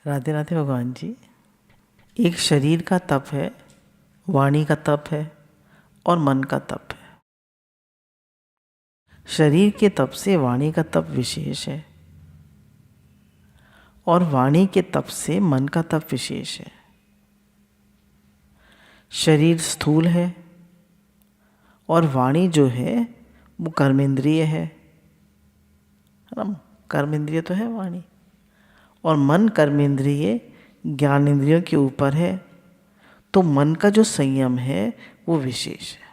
राधे राधे भगवान जी। एक शरीर का तप है, वाणी का तप है और मन का तप है। शरीर के तप से वाणी का तप विशेष है और वाणी के तप से मन का तप विशेष है। शरीर स्थूल है और वाणी जो है वो कर्मेंद्रिय है ना। कर्मेंद्रिय तो है वाणी, और मन कर्मेंद्रिय ज्ञानेंद्रियों के ऊपर है, तो मन का जो संयम है वो विशेष है।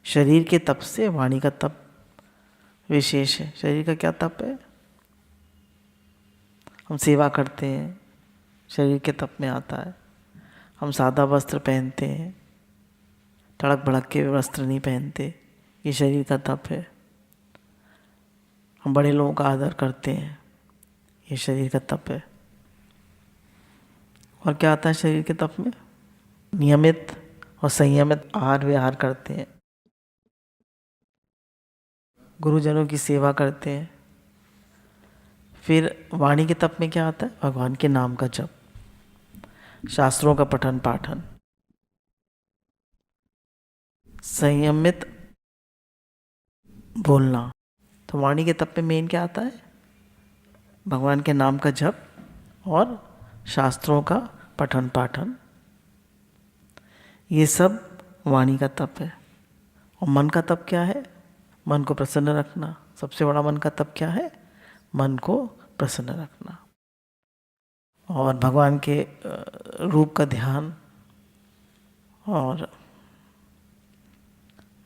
शरीर के तप से वाणी का तप विशेष है। शरीर का क्या तप है? हम सेवा करते हैं, शरीर के तप में आता है। हम सादा वस्त्र पहनते हैं, तड़क भड़क के वस्त्र नहीं पहनते, ये शरीर का तप है। हम बड़े लोगों का आदर करते हैं, ये शरीर का तप है। और क्या आता है शरीर के तप में? नियमित और संयमित आहार विहार करते हैं, गुरुजनों की सेवा करते हैं। फिर वाणी के तप में क्या आता है? भगवान के नाम का जप, शास्त्रों का पठन पाठन, संयमित बोलना। तो वाणी के तप में मेन क्या आता है? भगवान के नाम का जप और शास्त्रों का पठन पाठन, ये सब वाणी का तप है। और मन का तप क्या है? मन को प्रसन्न रखना। सबसे बड़ा मन का तप क्या है? मन को प्रसन्न रखना और भगवान के रूप का ध्यान, और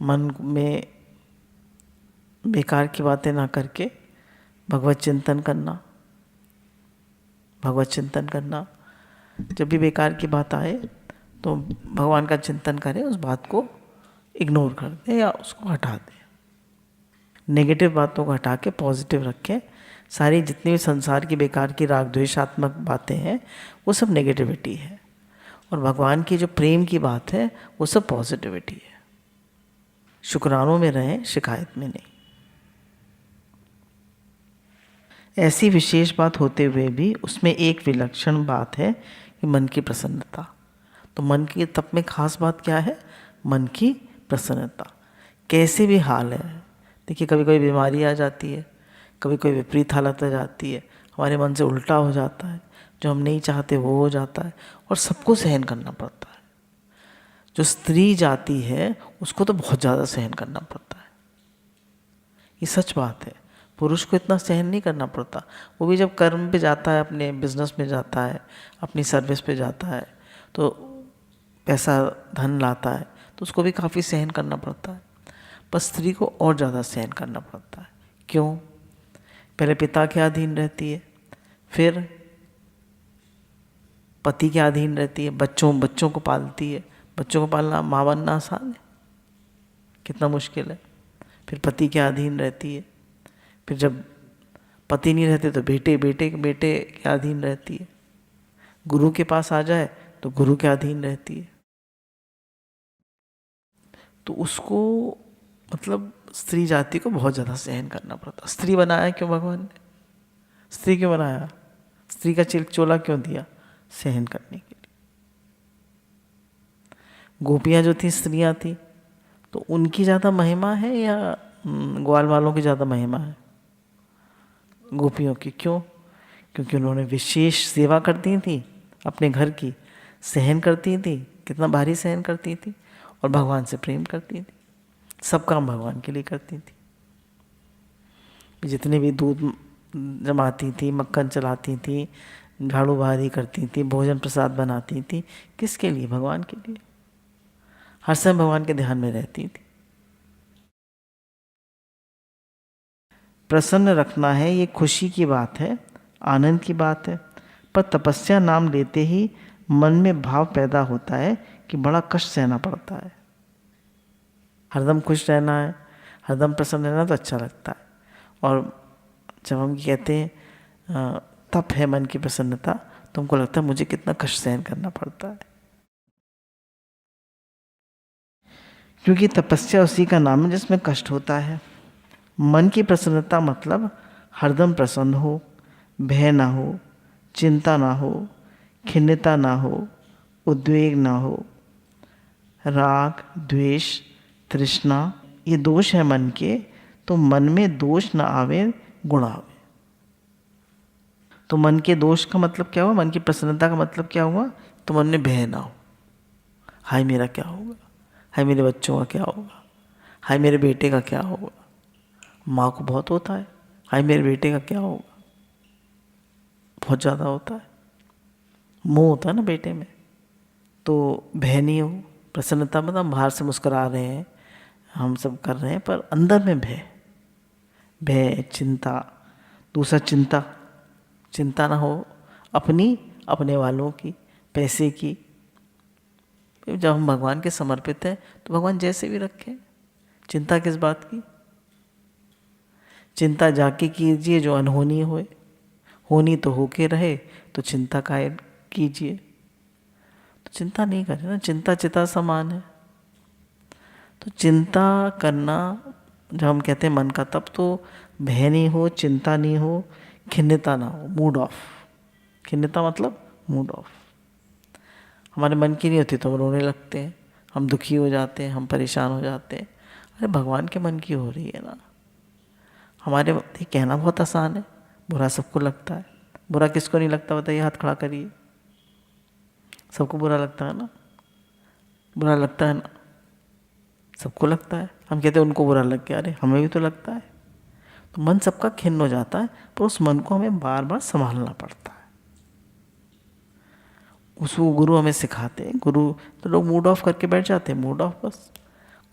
मन में बेकार की बातें ना करके भगवत चिंतन करना। भगवत चिंतन करना, जब भी बेकार की बात आए तो भगवान का चिंतन करें, उस बात को इग्नोर कर दें या उसको हटा दें। नेगेटिव बातों को हटा के पॉजिटिव रखें। सारी जितनी भी संसार की बेकार की राग द्वेषात्मक बातें हैं वो सब नेगेटिविटी है, और भगवान की जो प्रेम की बात है वो सब पॉजिटिविटी है। शुक्रानों में रहें, शिकायत में नहीं। ऐसी विशेष बात होते हुए भी उसमें एक विलक्षण बात है कि मन की प्रसन्नता। तो मन के तप में खास बात क्या है? मन की प्रसन्नता। कैसे भी हाल है, देखिए कभी कभी बीमारी आ जाती है, कभी कोई विपरीत हालत आ जाती है, हमारे मन से उल्टा हो जाता है, जो हम नहीं चाहते वो हो जाता है, और सबको सहन करना पड़ता है। जो स्त्री जाति है उसको तो बहुत ज़्यादा सहन करना पड़ता है, ये सच बात है। पुरुष को इतना सहन नहीं करना पड़ता। वो भी जब कर्म पे जाता है, अपने बिजनेस में जाता है, अपनी सर्विस पे जाता है, तो पैसा धन लाता है, तो उसको भी काफ़ी सहन करना पड़ता है। पर स्त्री को और ज़्यादा सहन करना पड़ता है। क्यों? पहले पिता के अधीन रहती है, फिर पति के अधीन रहती है, बच्चों को पालती है। बच्चों को पालना, माँ बनना आसान है? कितना मुश्किल है। फिर पति के अधीन रहती है, फिर जब पति नहीं रहते तो बेटे के अधीन रहती है। गुरु के पास आ जाए तो गुरु के अधीन रहती है। तो उसको मतलब स्त्री जाति को बहुत ज़्यादा सहन करना पड़ता। स्त्री बनाया क्यों भगवान ने? स्त्री क्यों बनाया? स्त्री का चोला क्यों दिया? सहन करने के लिए। गोपियाँ जो थी, स्त्रियाँ थी, तो उनकी ज़्यादा महिमा है या ग्वाल वालों की ज़्यादा महिमा है? गोपियों की। क्यों? क्योंकि उन्होंने विशेष सेवा करती थी अपने घर की, सहन करती थी, कितना भारी सहन करती थी, और भगवान से प्रेम करती थी। सब काम भगवान के लिए करती थी। जितने भी दूध जमाती थी, मक्खन चलाती थी, झाड़ू बहारी करती थी, भोजन प्रसाद बनाती थी, किसके लिए? भगवान के लिए। हर समय भगवान के ध्यान में रहती थी। प्रसन्न रखना है, ये खुशी की बात है, आनंद की बात है। पर तपस्या नाम लेते ही मन में भाव पैदा होता है कि बड़ा कष्ट सहना पड़ता है। हरदम खुश रहना है, हरदम प्रसन्न रहना तो अच्छा लगता है। और जब हम कहते हैं तप है मन की प्रसन्नता, तो हमको लगता है मुझे कितना कष्ट सहन करना पड़ता है। क्योंकि तपस्या उसी का नाम है जिसमें कष्ट होता है। मन की प्रसन्नता मतलब हरदम प्रसन्न हो, भय ना हो, चिंता ना हो, खिन्नता ना हो, उद्वेग ना हो, राग, द्वेष, तृष्णा, ये दोष है मन के, तो मन में दोष ना आवे, गुण आवे। तो मन के दोष का मतलब क्या हुआ, मन की प्रसन्नता का मतलब क्या हुआ, तो मन में भय ना हो। हाय मेरा क्या होगा, हाय मेरे बच्चों का क्या होगा, हाय मेरे बेटे का क्या होगा। माँ को बहुत होता है, हाय मेरे बेटे का क्या होगा, बहुत ज़्यादा होता है, मोह होता है ना बेटे में। तो भय नहीं हो, प्रसन्नता मतलब हम बाहर से मुस्कुरा रहे हैं, हम सब कर रहे हैं, पर अंदर में भय, भय, चिंता। दूसरा चिंता, चिंता ना हो अपनी, अपने वालों की, पैसे की। जब हम भगवान के समर्पित हैं तो भगवान जैसे भी रखें, चिंता किस बात की। चिंता जाके कीजिए जो अनहोनी होए, होनी तो होके रहे, तो चिंता काहे कीजिए। तो चिंता नहीं करें ना, चिंता चिता समान है। तो चिंता करना जब हम कहते हैं मन का, तब तो भय नहीं हो, चिंता नहीं हो, खिन्नता ना हो, मूड ऑफ। खिन्नता मतलब मूड ऑफ। हमारे मन की नहीं होती तो हम रोने लगते हैं, हम दुखी हो जाते हैं, हम परेशान हो जाते हैं। अरे भगवान के मन की हो रही है ना। हमारे ये कहना बहुत आसान है, बुरा सबको लगता है। बुरा किसको नहीं लगता बताइए, हाथ खड़ा करिए। सबको बुरा लगता है ना, बुरा लगता है ना, सबको लगता है। हम कहते हैं उनको बुरा लग गया, अरे हमें भी तो लगता है। तो मन सबका खिन्न हो जाता है, पर उस मन को हमें बार बार संभालना पड़ता है। उसको गुरु हमें सिखाते हैं। गुरु तो लोग मूड ऑफ करके बैठ जाते हैं, मूड ऑफ, बस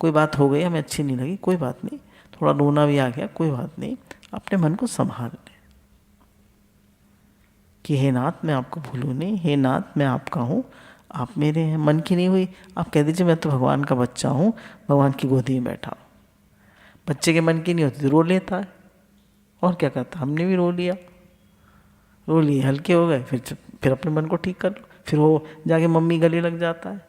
कोई बात हो गई हमें अच्छी नहीं लगी, कोई बात नहीं, थोड़ा रोना भी आ गया, कोई बात नहीं, अपने मन को संभाल लें कि हे नाथ मैं आपको भूलूँ नहीं, हे नाथ मैं आपका हूँ, आप मेरे हैं। मन की नहीं हुई, आप कह दीजिए मैं तो भगवान का बच्चा हूँ, भगवान की गोदी में बैठा हूँ। बच्चे के मन की नहीं होती तो रो लेता है, और क्या करता, हमने भी रो लिया, रो लिए, हल्के हो गए, फिर अपने मन को ठीक कर लो। फिर वो जाके मम्मी गले लग जाता है।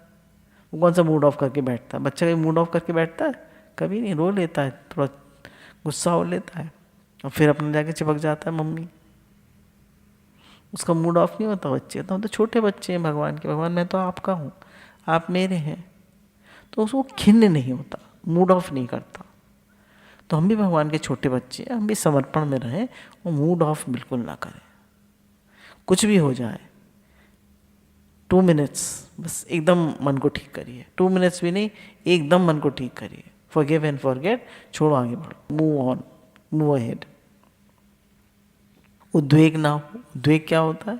वो कौन सा मूड ऑफ करके बैठता है, बच्चा कभी मूड ऑफ करके बैठता है, कभी नहीं। रो लेता है, थोड़ा गुस्सा हो लेता है, और फिर अपने जाके चिपक जाता है मम्मी। उसका मूड ऑफ नहीं होता बच्चे, तो हम तो छोटे बच्चे हैं भगवान के, भगवान मैं तो आपका हूँ, आप मेरे हैं। तो उसको खिन्न नहीं होता, मूड ऑफ नहीं करता। तो हम भी भगवान के छोटे बच्चे हैं, हम भी समर्पण में रहें और मूड ऑफ बिल्कुल ना करें। कुछ भी हो जाए, 2 मिनट्स बस एकदम मन को ठीक करिए, 2 मिनट्स भी नहीं, एकदम मन को ठीक करिए। फॉरगिव एंड फॉरगेट, छोड़ो, आगे बढ़ो, मूव ऑन, मूव अहेड। उद्वेग ना हो। उद्वेग क्या होता है,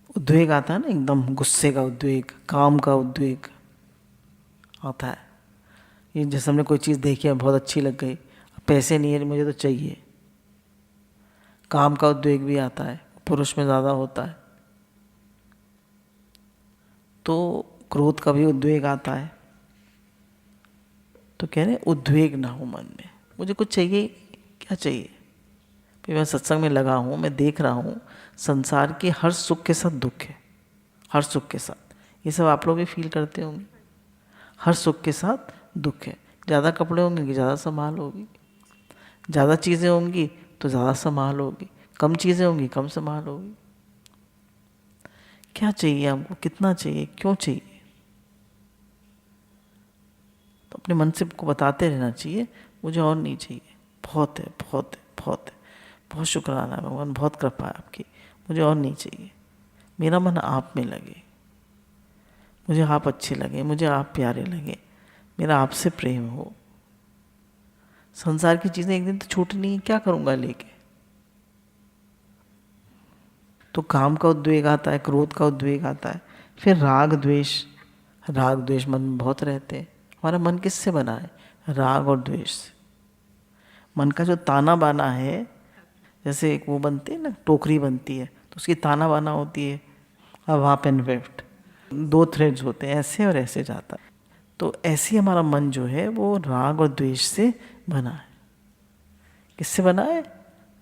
उद्वेग आता है ना, एकदम गुस्से का उद्वेग, काम का उद्वेग आता है। ये जैसे हमने कोई चीज़ देखी है, बहुत अच्छी लग गई, पैसे नहीं है मुझे तो चाहिए। काम का उद्वेग भी आता है, पुरुष में ज़्यादा होता है। तो क्रोध का भी उद्वेग आता है। तो कह रहे उद्वेग ना हो मन में, मुझे कुछ चाहिए, क्या चाहिए। फिर मैं सत्संग में लगा हूँ, मैं देख रहा हूँ संसार के हर सुख के साथ दुख है, हर सुख के साथ। ये सब आप लोग भी फील करते होंगे, हर सुख के साथ दुख है। ज़्यादा कपड़े होंगे कि ज़्यादा संभाल होगी, ज़्यादा चीज़ें होंगी तो ज़्यादा संभाल होगी, कम चीज़ें होंगी कम संभाल होगी। क्या चाहिए हमको, कितना चाहिए, क्यों चाहिए। तो अपने मन से को बताते रहना चाहिए, मुझे और नहीं चाहिए, बहुत है, बहुत है, बहुत है, बहुत शुक्राना है भगवान, बहुत कृपा है आपकी, मुझे और नहीं चाहिए। मेरा मन आप में लगे, मुझे आप अच्छे लगे, मुझे आप प्यारे लगे, मेरा आपसे प्रेम हो। संसार की चीज़ें एक दिन तो छूटनी है, क्या करूँगा लेके। तो काम का उद्वेग आता है, क्रोध का उद्वेग आता है, फिर राग द्वेष। राग द्वेष मन में बहुत रहते हैं। हमारा मन किससे बना है, राग और द्वेष से। मन का जो ताना बाना है, जैसे एक वो बनती है ना, टोकरी बनती है, तो उसकी ताना बाना होती है, अब हाफ एंड वेफ्ट, 2 थ्रेड्स होते हैं, ऐसे और ऐसे जाता है। तो ऐसे ही हमारा मन जो है वो राग और द्वेष से बना है। किससे बना है,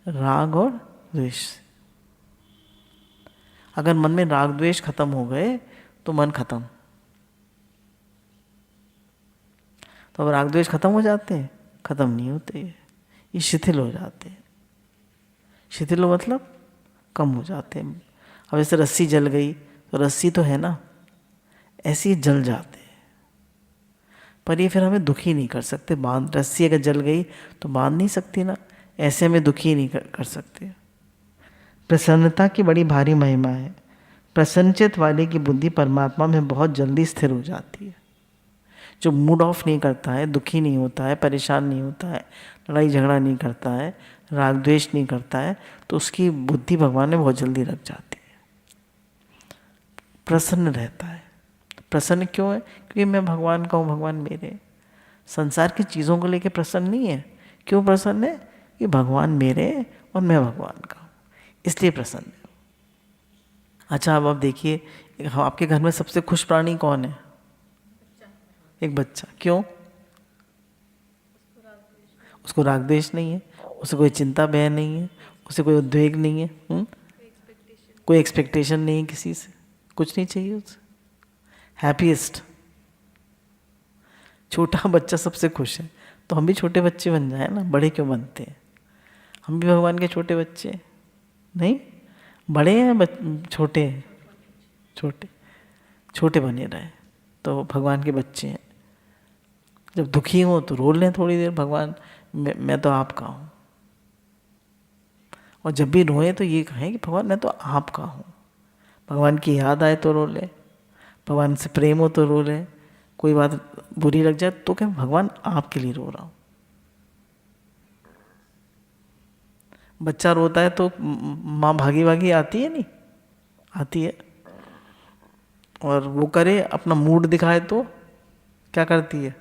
राग और द्वेष से। अगर मन में राग द्वेष खत्म हो गए तो मन खत्म। तो अब राग द्वेष खत्म हो जाते हैं, खत्म नहीं होते, ये शिथिल हो जाते हैं। शिथिल मतलब कम हो जाते हैं। अब जैसे रस्सी जल गई तो रस्सी तो है ना, ऐसे ही जल जाते हैं, पर ये फिर हमें दुखी नहीं कर सकते। बांध, रस्सी अगर जल गई तो बांध नहीं सकती ना, ऐसे हमें दुखी नहीं कर सकते। प्रसन्नता की बड़ी भारी महिमा है। प्रसन्नचित वाले की बुद्धि परमात्मा में बहुत जल्दी स्थिर हो जाती है। जो मूड ऑफ नहीं करता है, दुखी नहीं होता है, परेशान नहीं होता है, लड़ाई झगड़ा नहीं करता है, राग द्वेष नहीं करता है, तो उसकी बुद्धि भगवान में बहुत जल्दी लग जाती है, प्रसन्न रहता है। प्रसन्न क्यों है? क्योंकि मैं भगवान का हूँ, भगवान मेरे। संसार की चीज़ों को लेके प्रसन्न नहीं है। क्यों प्रसन्न है? कि भगवान मेरे और मैं भगवान का हूँ, इसलिए प्रसन्न है। अच्छा, अब आप देखिए, आपके घर में सबसे खुश प्राणी कौन है? एक बच्चा। क्यों? उसको राग द्वेष नहीं है, उसे कोई चिंता भय नहीं है, उसे कोई उद्वेग नहीं है, कोई एक्सपेक्टेशन नहीं है किसी से, कुछ नहीं चाहिए उसे, हैप्पीएस्ट। छोटा बच्चा सबसे खुश है। तो हम भी छोटे बच्चे बन जाए ना, बड़े क्यों बनते हैं? हम भी भगवान के छोटे बच्चे नहीं, बड़े हैं, छोटे हैं, छोटे छोटे बने रहे तो भगवान के बच्चे हैं। जब दुखी हो तो रो लें थोड़ी देर, भगवान मैं तो आपका हूँ। और जब भी रोए तो ये कहें कि भगवान मैं तो आपका हूँ। भगवान की याद आए तो रो ले, भगवान से प्रेम हो तो रो ले, कोई बात बुरी लग जाए तो कहें भगवान आपके लिए रो रहा हूँ। बच्चा रोता है तो माँ भागी भागी आती है, नहीं आती है, और वो करे अपना मूड दिखाए तो क्या करती है?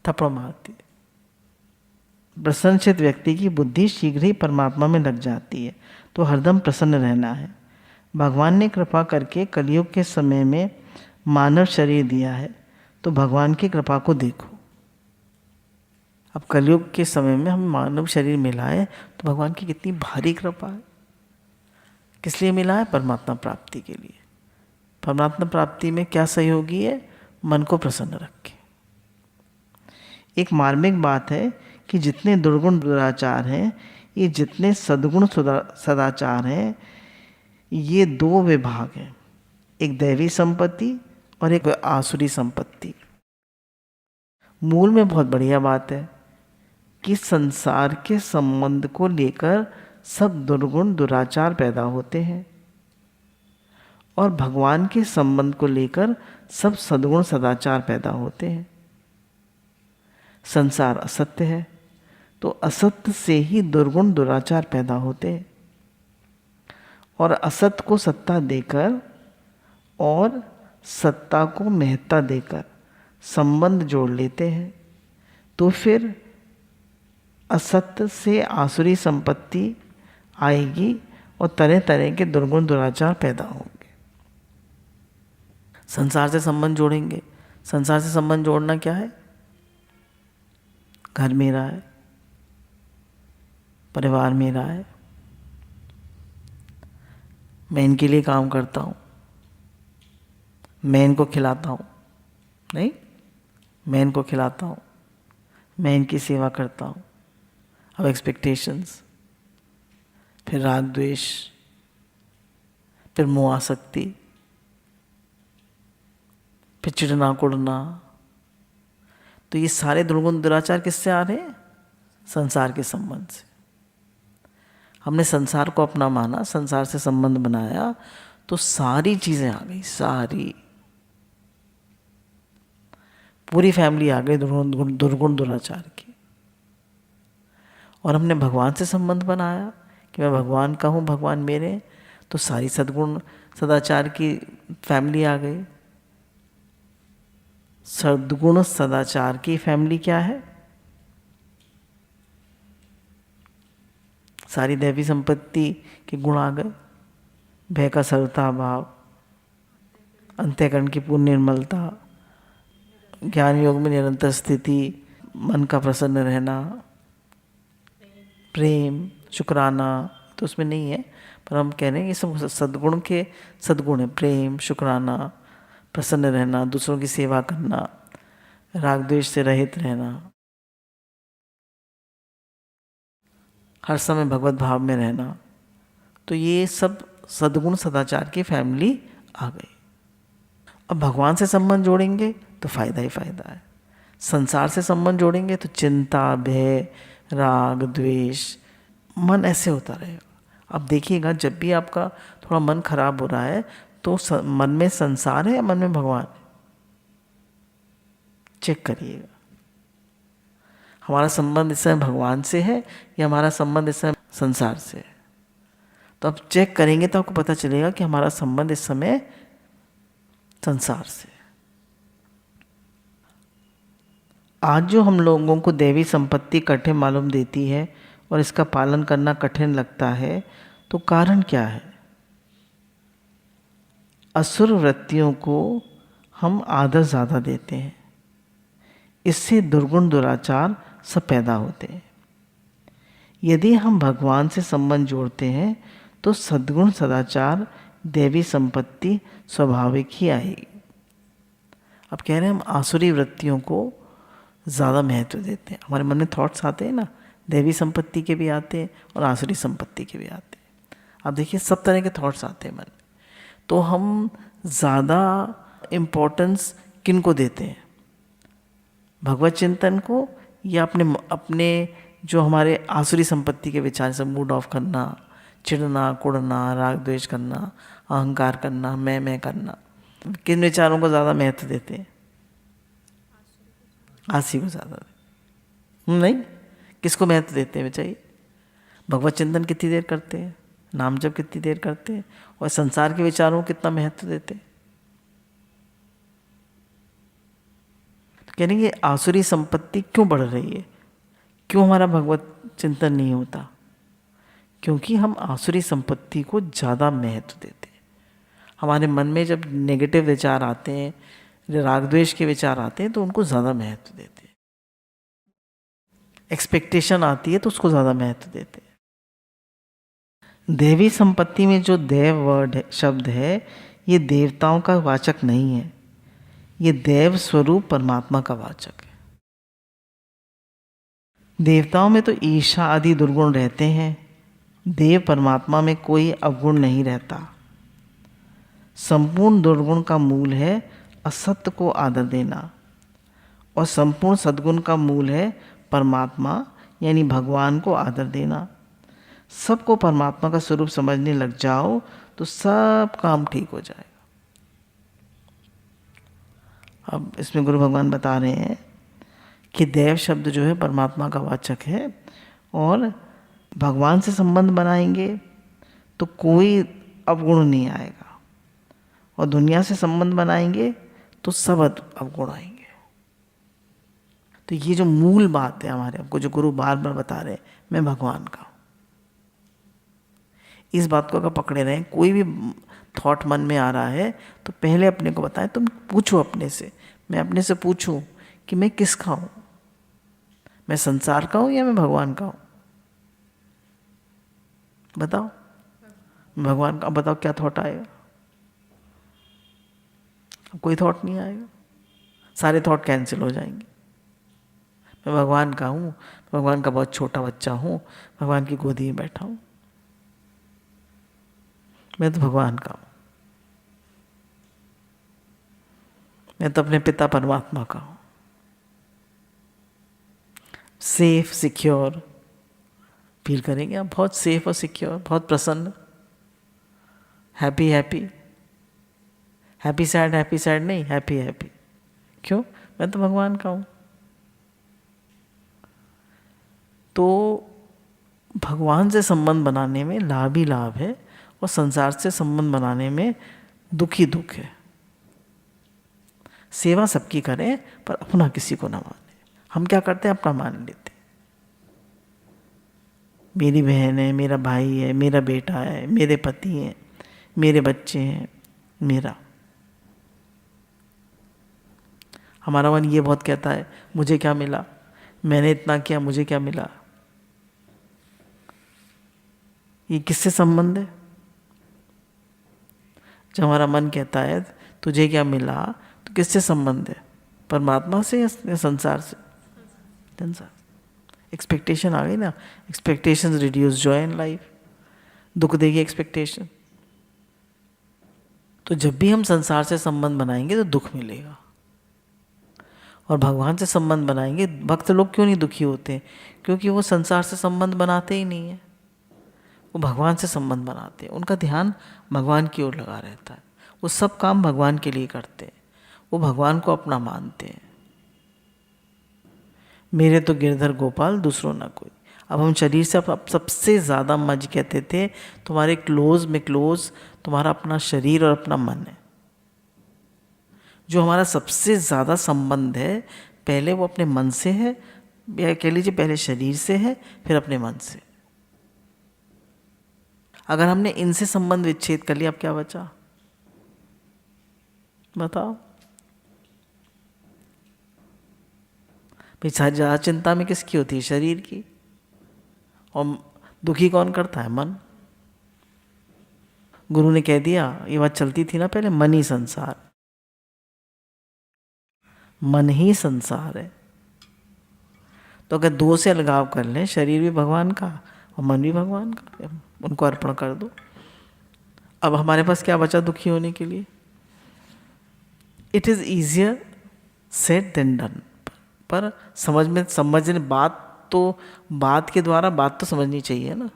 थप्पड़ मारती है। प्रसन्नचित व्यक्ति की बुद्धि शीघ्र ही परमात्मा में लग जाती है। तो हरदम प्रसन्न रहना है। भगवान ने कृपा करके कलयुग के समय में मानव शरीर दिया है, तो भगवान की कृपा को देखो। अब कलयुग के समय में हमें मानव शरीर मिला है, तो भगवान की कितनी भारी कृपा है। किस लिए मिला है? परमात्मा प्राप्ति के लिए। परमात्मा प्राप्ति में क्या सहयोगी है? मन को प्रसन्न रखे। एक मार्मिक बात है कि जितने दुर्गुण दुराचार हैं, ये जितने सद्गुण सदाचार हैं, ये दो विभाग हैं, एक दैवी संपत्ति और एक आसुरी संपत्ति। मूल में बहुत बढ़िया बात है कि संसार के संबंध को लेकर सब दुर्गुण दुराचार पैदा होते हैं, और भगवान के संबंध को लेकर सब सद्गुण सदाचार पैदा होते हैं। संसार असत्य है, तो असत्य से ही दुर्गुण दुराचार पैदा होते हैं, और असत्य को सत्ता देकर और सत्ता को महत्ता देकर संबंध जोड़ लेते हैं, तो फिर असत्य से आसुरी संपत्ति आएगी और तरह तरह के दुर्गुण दुराचार पैदा होंगे। संसार से संबंध जोड़ेंगे। संसार से संबंध जोड़ना क्या है? घर मेरा है, परिवार मेरा है, मैं इनके लिए काम करता हूँ, मैं इनको खिलाता हूँ, नहीं, मैं इनको खिलाता हूँ, मैं इनकी सेवा करता हूँ। अब एक्सपेक्टेशंस, फिर राग द्वेष, फिर मोह आसक्ति, फिर चिढ़ना कुढ़ना। तो ये सारे दुर्गुण दुराचार किससे आ रहे हैं? संसार के संबंध से। हमने संसार को अपना माना, संसार से संबंध बनाया, तो सारी चीजें आ गई, सारी पूरी फैमिली आ गई दुर्गुण दुराचार की। और हमने भगवान से संबंध बनाया कि मैं भगवान का हूँ, भगवान मेरे, तो सारी सद्गुण सदाचार की फैमिली आ गई। सद्गुण सदाचार की फैमिली क्या है? सारी दैवी संपत्ति के गुण आ गए। भय का सरलता भाव, अंतःकरण की पूर्ण निर्मलता, ज्ञान योग में निरंतर स्थिति, मन का प्रसन्न रहना, प्रेम, शुक्राना, तो उसमें नहीं है, पर हम कह रहे हैं ये सब सद्गुण के सद्गुण है। प्रेम, शुक्राना, प्रसन्न रहना, दूसरों की सेवा करना, राग द्वेष से रहित रहना। हर समय भगवत भाव में रहना, तो ये सब सद्गुण सदाचार की फैमिली आ गई। अब भगवान से संबंध जोड़ेंगे तो फायदा ही फायदा है, संसार से संबंध जोड़ेंगे तो चिंता, भय, राग, द्वेष, मन ऐसे होता रहेगा। अब देखिएगा, जब भी आपका थोड़ा मन खराब हो रहा है तो मन में संसार है या मन में भगवान है? चेक करिएगा, हमारा संबंध इस समय भगवान से है या हमारा संबंध इस समय संसार से है? तो आप चेक करेंगे तो आपको पता चलेगा कि हमारा संबंध इस समय संसार से है। आज जो हम लोगों को दैवी संपत्ति कठिन मालूम देती है और इसका पालन करना कठिन लगता है, तो कारण क्या है? असुर वृत्तियों को हम आदर ज़्यादा देते हैं, इससे दुर्गुण दुराचार सब पैदा होते हैं। यदि हम भगवान से संबंध जोड़ते हैं तो सद्गुण सदाचार दैवी संपत्ति स्वाभाविक ही आएगी। अब कह रहे हैं हम आसुरी वृत्तियों को ज़्यादा महत्व देते हैं। हमारे मन में थॉट्स आते हैं ना, दैवी संपत्ति के भी आते हैं और आसुरी संपत्ति के भी आते हैं। अब देखिए, सब तरह के थॉट्स आते हैं मन में, तो हम ज़्यादा इम्पोर्टेंस किन को देते हैं? भगवत चिंतन को या अपने जो हमारे आसुरी संपत्ति के विचार, से मूड ऑफ करना, चिढ़ना, कुड़ना, राग द्वेष करना, अहंकार करना, मैं करना, किन विचारों को ज़्यादा महत्व देते हैं? आसी को ज़्यादा नहीं, किसको महत्व देते हैं बताइए? भगवत चिंतन कितनी देर करते हैं, नाम जप कितनी देर करते हैं, और संसार के विचारों को कितना महत्व देते हैं? तो कह रहे हैं ये आसुरी संपत्ति क्यों बढ़ रही है, क्यों हमारा भगवत चिंतन नहीं होता? क्योंकि हम आसुरी संपत्ति को ज़्यादा महत्व देते हैं। हमारे मन में जब नेगेटिव विचार आते हैं, राग द्वेष के विचार आते हैं, तो उनको ज़्यादा महत्व देते हैं। एक्सपेक्टेशन आती है तो उसको ज़्यादा महत्व देते हैं। देवी संपत्ति में जो देव वर्ड शब्द है, ये देवताओं का वाचक नहीं है, ये देव स्वरूप परमात्मा का वाचक है। देवताओं में तो ईर्षा आदि दुर्गुण रहते हैं, देव परमात्मा में कोई अवगुण नहीं रहता। संपूर्ण दुर्गुण का मूल है असत्य को आदर देना, और संपूर्ण सद्गुण का मूल है परमात्मा यानी भगवान को आदर देना। सबको परमात्मा का स्वरूप समझने लग जाओ तो सब काम ठीक हो जाएगा। अब इसमें गुरु भगवान बता रहे हैं कि देव शब्द जो है परमात्मा का वाचक है, और भगवान से संबंध बनाएंगे तो कोई अवगुण नहीं आएगा, और दुनिया से संबंध बनाएंगे तो सब अवगुण आएंगे। तो ये जो मूल बात है हमारे, आपको जो गुरु बार बार बता रहे हैं, मैं भगवान का हूँ, इस बात को अगर पकड़े रहें, कोई भी थॉट मन में आ रहा है तो पहले अपने को बताएं। तुम पूछो अपने से, मैं अपने से पूछूं कि मैं किसका हूँ, मैं संसार का हूँ या मैं भगवान का हूँ? बताओ, भगवान का। बताओ क्या थॉट आएगा? कोई थॉट नहीं आएगा, सारे थॉट कैंसिल हो जाएंगे। मैं भगवान का हूँ, भगवान का बहुत छोटा बच्चा हूँ, भगवान की गोदी में बैठा हूँ, मैं तो भगवान का हूँ, मैं तो अपने पिता परमात्मा का हूँ। सेफ, सिक्योर फील करेंगे आप, बहुत सेफ और सिक्योर, बहुत प्रसन्न, हैप्पी हैप्पी, हैप्पी सैड नहीं, हैप्पी हैप्पी। क्यों? मैं तो भगवान का हूँ। तो भगवान से संबंध बनाने में लाभ ही लाभ है, और संसार से संबंध बनाने में दुख ही दुख है। सेवा सबकी करें पर अपना किसी को ना माने। हम क्या करते हैं? अपना मान लेते। मेरी बहन है, मेरा भाई है, मेरा बेटा है, मेरे पति हैं, मेरे बच्चे हैं, मेरा। हमारा मन ये बहुत कहता है, मुझे क्या मिला, मैंने इतना किया, मुझे क्या मिला। ये किससे संबंध है? जब हमारा मन कहता है तुझे क्या मिला, तो किससे संबंध है? परमात्मा से या संसार से? संसार। एक्सपेक्टेशन आ गई ना, expectation reduce joy in life, दुख देगी एक्सपेक्टेशन। तो जब भी हम संसार से संबंध बनाएंगे तो दुख मिलेगा, और भगवान से संबंध बनाएंगे। भक्त लोग क्यों नहीं दुखी होते? क्योंकि वो संसार से संबंध बनाते ही नहीं है, वो भगवान से संबंध बनाते हैं। उनका ध्यान भगवान की ओर लगा रहता है, वो सब काम भगवान के लिए करते हैं, वो भगवान को अपना मानते हैं। मेरे तो गिरधर गोपाल दूसरों ना कोई। अब हम शरीर से अब सबसे ज़्यादा मज कहते थे, तुम्हारे क्लोज में क्लोज तुम्हारा अपना शरीर और अपना मन है। जो हमारा सबसे ज़्यादा संबंध है, पहले वो अपने मन से है, या कह लीजिए पहले शरीर से है, फिर अपने मन से। अगर हमने इनसे संबंध विच्छेद कर लिया, अब क्या बचा? बताओ भाई, सारी ज़्यादा चिंता में किसकी होती है? शरीर की। और दुखी कौन करता है? मन। गुरु ने कह दिया, ये बात चलती थी ना पहले, मन ही संसार, मन ही संसार है। तो अगर दो से अलगाव कर लें, शरीर भी भगवान का और मन भी भगवान का, उनको अर्पण कर दो। अब हमारे पास क्या बचा दुखी होने के लिए? It is easier said than done. पर समझने बात के द्वारा बात तो समझनी चाहिए ना,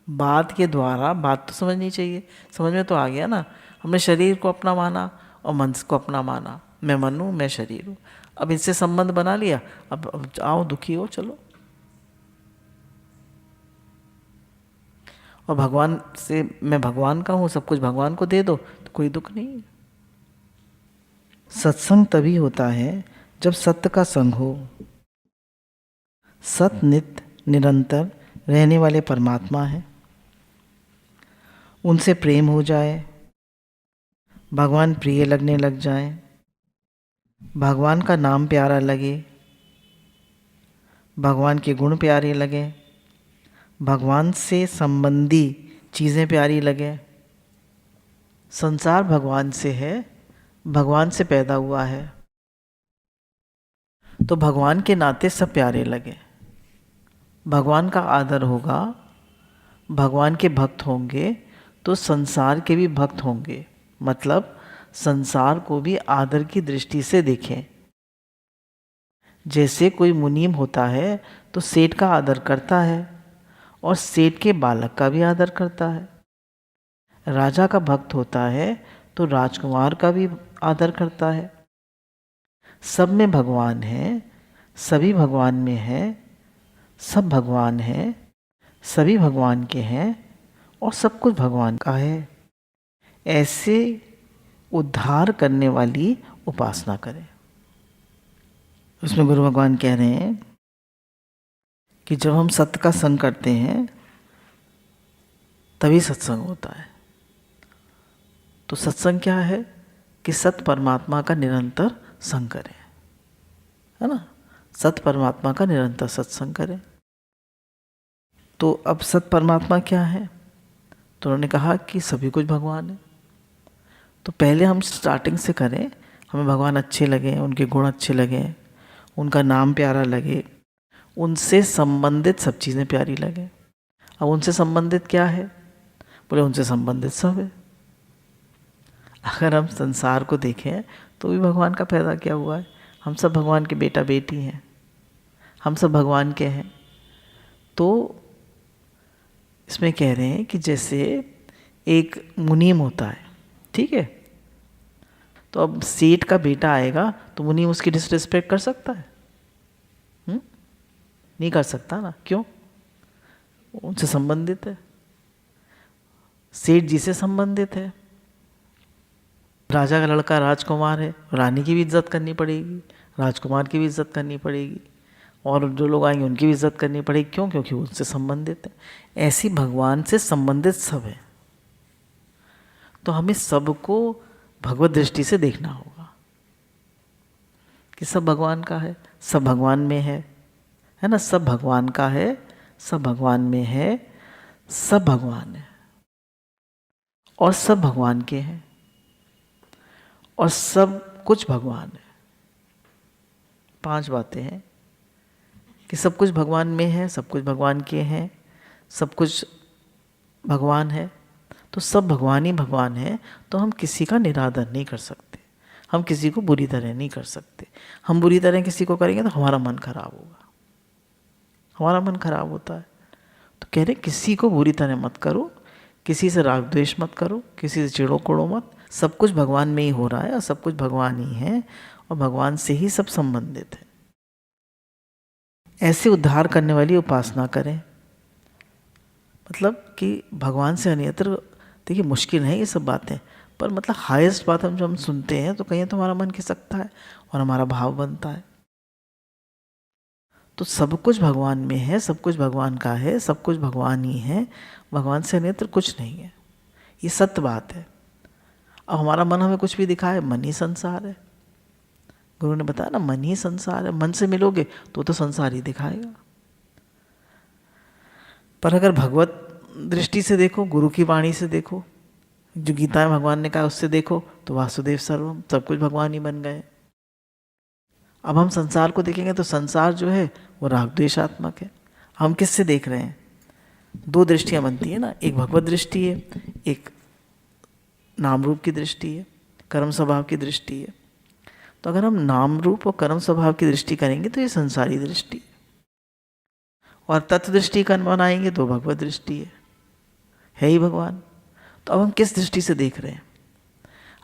बात के द्वारा बात तो समझनी चाहिए। समझ में तो आ गया ना, हमने शरीर को अपना माना और मन को अपना माना, मैं मन हूँ, मैं शरीर हूँ। अब इनसे संबंध बना लिया, अब आओ दुखी हो, चलो। और भगवान से, मैं भगवान का हूँ, सब कुछ भगवान को दे दो, तो कोई दुख नहीं। सत्संग तभी होता है जब सत्य का संग हो। सत नित्य निरंतर रहने वाले परमात्मा है, उनसे प्रेम हो जाए, भगवान प्रिय लगने लग जाए, भगवान का नाम प्यारा लगे, भगवान के गुण प्यारे लगे, भगवान से संबंधी चीज़ें प्यारी लगे। संसार भगवान से है, भगवान से पैदा हुआ है, तो भगवान के नाते सब प्यारे लगे। भगवान का आदर होगा, भगवान के भक्त होंगे, तो संसार के भी भक्त होंगे। मतलब संसार को भी आदर की दृष्टि से देखें। जैसे कोई मुनीम होता है तो सेठ का आदर करता है, और सेठ के बालक का भी आदर करता है। राजा का भक्त होता है तो राजकुमार का भी आदर करता है। सब में भगवान है, सभी भगवान में है, सब भगवान है, सभी भगवान के हैं, और सब कुछ भगवान का है। ऐसे उद्धार करने वाली उपासना करें। उसमें गुरु भगवान कह रहे हैं कि जब हम सत्य का संग करते हैं तभी सत्संग होता है। तो सत्संग क्या है? कि सत्य परमात्मा का निरंतर संग करें, है ना? सत्य परमात्मा का निरंतर सत्संग करें। तो अब सत्य परमात्मा क्या है? तो उन्होंने कहा कि सभी कुछ भगवान है। तो पहले हम स्टार्टिंग से करें, हमें भगवान अच्छे लगे, उनके गुण अच्छे लगे, उनका नाम प्यारा लगे, उनसे संबंधित सब चीज़ें प्यारी लगे। अब उनसे संबंधित क्या है? बोले उनसे संबंधित सब है। अगर हम संसार को देखें तो भी भगवान का पैदा किया हुआ है। हम सब भगवान के बेटा बेटी हैं, हम सब भगवान के हैं। तो इसमें कह रहे हैं कि जैसे एक मुनीम होता है, ठीक है, तो अब सेठ का बेटा आएगा तो मुनीम उसकी डिसरिस्पेक्ट कर सकता है? नहीं कर सकता ना। क्यों? उनसे संबंधित है, सेठ जी से संबंधित है। राजा का लड़का राजकुमार है, रानी की भी इज्जत करनी पड़ेगी, राजकुमार की भी इज्जत करनी पड़ेगी, और जो लोग आएंगे उनकी भी इज्जत करनी पड़ेगी। क्यों? क्योंकि उनसे संबंधित है। ऐसी भगवान से संबंधित सब है। तो हमें सबको भगवत दृष्टि से देखना होगा कि सब भगवान का है, सब भगवान में है ना? सब भगवान का है, सब भगवान में है, सब भगवान है, और सब भगवान के हैं, और सब कुछ भगवान है। 5 बातें हैं। कि सब कुछ भगवान में है, सब कुछ भगवान के हैं, सब कुछ भगवान है, तो सब भगवान ही भगवान है, तो हम किसी का निरादर नहीं कर सकते, हम किसी को बुरी तरह नहीं कर सकते। हम बुरी तरह किसी को करेंगे तो हमारा मन खराब होगा, हमारा मन खराब होता है। तो कह रहे किसी को बुरी तरह मत करो, किसी से राग द्वेष मत करो, किसी से चिड़ो कोड़ो मत। सब कुछ भगवान में ही हो रहा है और सब कुछ भगवान ही है और भगवान से ही सब संबंधित है। ऐसे उद्धार करने वाली उपासना करें, मतलब कि भगवान से अन्यत्र। देखिए मुश्किल है ये सब बातें, पर मतलब हाईएस्ट बात हम जब हम सुनते हैं तो कहीं तो हमारा मन खिसकता है और हमारा भाव बनता है। तो सब कुछ भगवान में है, सब कुछ भगवान का है, सब कुछ भगवान ही है, भगवान से अन्यत्र कुछ नहीं है, ये सत्य बात है। अब हमारा मन हमें कुछ भी दिखाए, मन ही संसार है। गुरु ने बताया ना, मन ही संसार है। मन से मिलोगे तो संसार ही दिखाएगा। पर अगर भगवत दृष्टि से देखो, गुरु की वाणी से देखो, जो गीता में भगवान ने कहा उससे देखो, तो वासुदेव सर्वम, सब कुछ भगवान ही बन गए। अब हम संसार को देखेंगे तो संसार जो है वो राग द्वेषात्मक है। हम किससे देख रहे हैं? दो दृष्टियां बनती है ना, एक भगवत दृष्टि है, एक नाम रूप की दृष्टि है, कर्म स्वभाव की दृष्टि है। तो अगर हम नाम रूप और कर्म स्वभाव की दृष्टि करेंगे तो ये संसारी दृष्टि है, और तत्व दृष्टि का बनाएंगे तो भगवत दृष्टि है ही भगवान। तो अब हम किस दृष्टि से देख रहे हैं?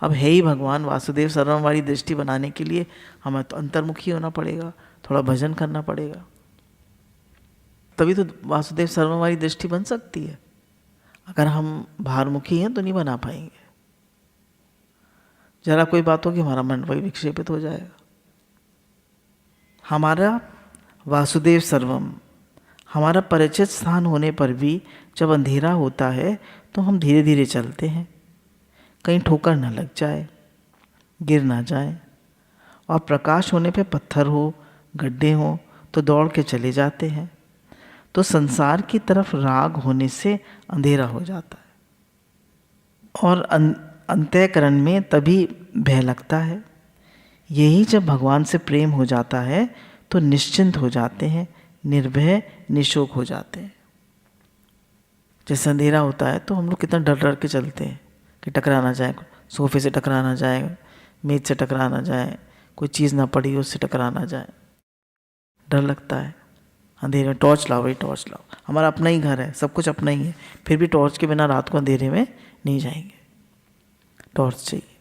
अब है ही भगवान, वासुदेव सर्वम वाली दृष्टि बनाने के लिए हमें तो अंतर्मुखी होना पड़ेगा, थोड़ा भजन करना पड़ेगा, तभी तो वासुदेव सर्वम वाली दृष्टि बन सकती है। अगर हम बाहरमुखी हैं तो नहीं बना पाएंगे। जरा कोई बात होगी हमारा मन वही विक्षेपित हो जाएगा। हमारा वासुदेव सर्वम, हमारा परिचित स्थान होने पर भी जब अंधेरा होता है तो हम धीरे धीरे चलते हैं, कहीं ठोकर न लग जाए, गिर ना जाए। और प्रकाश होने पे पत्थर हो, गड्ढे हो तो दौड़ के चले जाते हैं। तो संसार की तरफ राग होने से अंधेरा हो जाता है और अंतःकरण में तभी भय लगता है। यही जब भगवान से प्रेम हो जाता है तो निश्चिंत हो जाते हैं, निर्भय निशोक हो जाते हैं। जैसे अंधेरा होता है तो हम लोग कितना डर डर के चलते हैं कि टकरा ना जाए, सोफे से टकरा ना जाए, मेज से टकरा ना जाए, कोई चीज़ ना पड़ी उससे टकरा ना जाए, डर लगता है। अंधेरे में टॉर्च लाओ भाई, टॉर्च लाओ। हमारा अपना ही घर है, सब कुछ अपना ही है, फिर भी टॉर्च के बिना रात को अंधेरे में नहीं जाएंगे, टॉर्च चाहिए।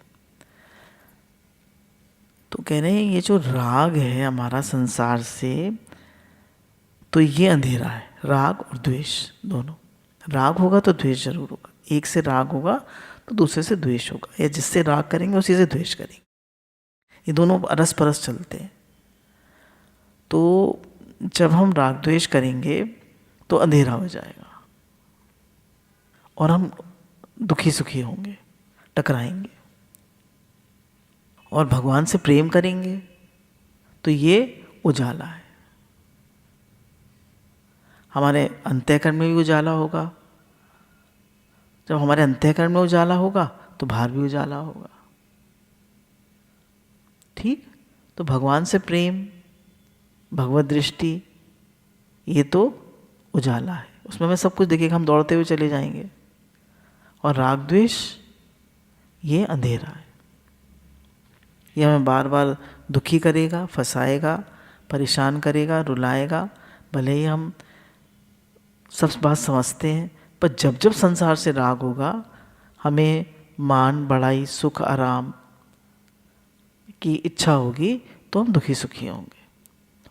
तो कह रहे हैं ये जो राग है हमारा संसार से, तो ये अंधेरा है, राग और द्वेष दोनों। राग होगा तो द्वेष जरूर होगा, एक से राग होगा तो दूसरे से द्वेष होगा, या जिससे राग करेंगे उसी से द्वेष करेंगे, ये दोनों अरस परस चलते हैं। तो जब हम राग द्वेष करेंगे तो अंधेरा हो जाएगा और हम दुखी सुखी होंगे, टकराएंगे। और भगवान से प्रेम करेंगे तो ये उजाला है, हमारे अंतःकरण में भी उजाला होगा। जब हमारे अंतःकरण में उजाला होगा तो बाहर भी उजाला होगा। ठीक, तो भगवान से प्रेम, भगवत दृष्टि, ये तो उजाला है, उसमें हमें सब कुछ दिखेगा, हम दौड़ते हुए चले जाएंगे। और राग द्वेष ये अंधेरा है, ये हमें बार बार दुखी करेगा, फंसाएगा, परेशान करेगा, रुलाएगा। भले ही हम सब बात समझते हैं, पर जब जब संसार से राग होगा, हमें मान बढ़ाई, सुख आराम की इच्छा होगी, तो हम दुखी सुखी होंगे।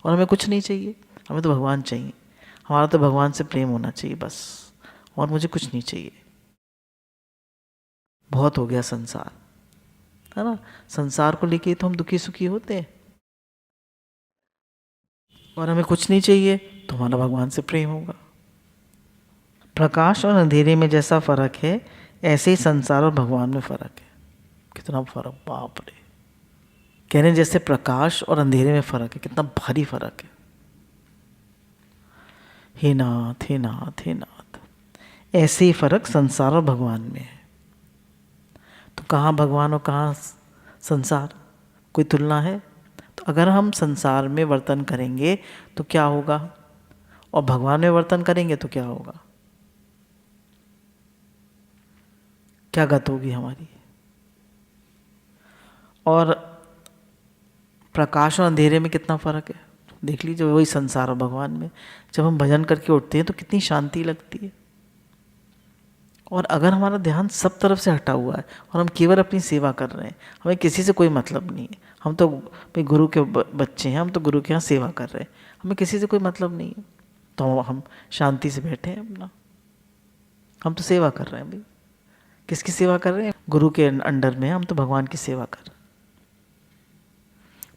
और हमें कुछ नहीं चाहिए, हमें तो भगवान चाहिए, हमारा तो भगवान से प्रेम होना चाहिए बस, और मुझे कुछ नहीं चाहिए। बहुत हो गया संसार, है ना, संसार को लेके तो हम दुखी सुखी होते हैं, और हमें कुछ नहीं चाहिए तो हमारा भगवान से प्रेम होगा। प्रकाश और अंधेरे में जैसा फर्क है, ऐसे ही संसार और भगवान में फर्क है। कितना फर्क, बाप रे। कह रहे हैं जैसे प्रकाश और अंधेरे में फर्क है, कितना भारी फर्क है। हे नाथ, हे नाथ, हे नाथ, ऐसे ही फर्क संसार और भगवान में है। तो कहाँ भगवान और कहाँ संसार, कोई तुलना है? तो अगर हम संसार में वर्तन करेंगे तो क्या होगा, और भगवान में वर्तन करेंगे तो क्या होगा, क्या गत होगी हमारी। और प्रकाश और अंधेरे में कितना फर्क है, देख लीजिए। वही संसार और भगवान में, जब हम भजन करके उठते हैं तो कितनी शांति लगती है। और अगर हमारा ध्यान सब तरफ से हटा हुआ है और हम केवल अपनी सेवा कर रहे हैं, हमें किसी से कोई मतलब नहीं है, हम तो भाई गुरु के बच्चे हैं, हम तो गुरु के यहाँ सेवा कर रहे हैं, हमें किसी से कोई मतलब नहीं है, तो हम शांति से बैठे हैं अपना, हम तो सेवा कर रहे हैं भाई। किसकी सेवा कर रहे हैं, गुरु के अंडर में, हम तो भगवान की सेवा कर रहे हैं,